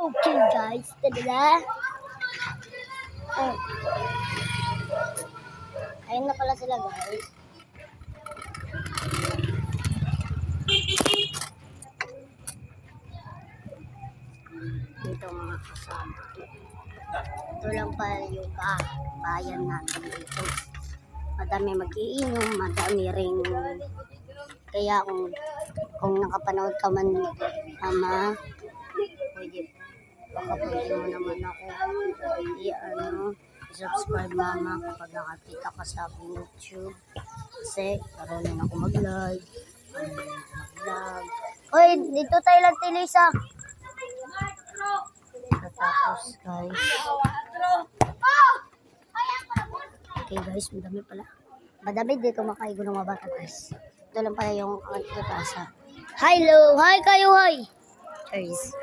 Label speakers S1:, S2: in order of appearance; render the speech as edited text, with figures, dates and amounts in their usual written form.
S1: Okay guys, talaga. Oh. Ayun na pala sila guys. Dito mga kasama. Ito lang pala yung bayan natin dito. Madami mag-iinom, madami ring kaya kung nakapanood ka man ama, pwede mo naman ako subscribe mama kapag nakakita ka sa aking YouTube kasi karunong ako mag-live, mag-vlog. Hoy, dito tayo lang Tilisa. Tapos guys, okay guys, madami dito makaigo ng mga bata guys. Ito lang pala yung kasa. Hello, hi kayo, hi. Cheers.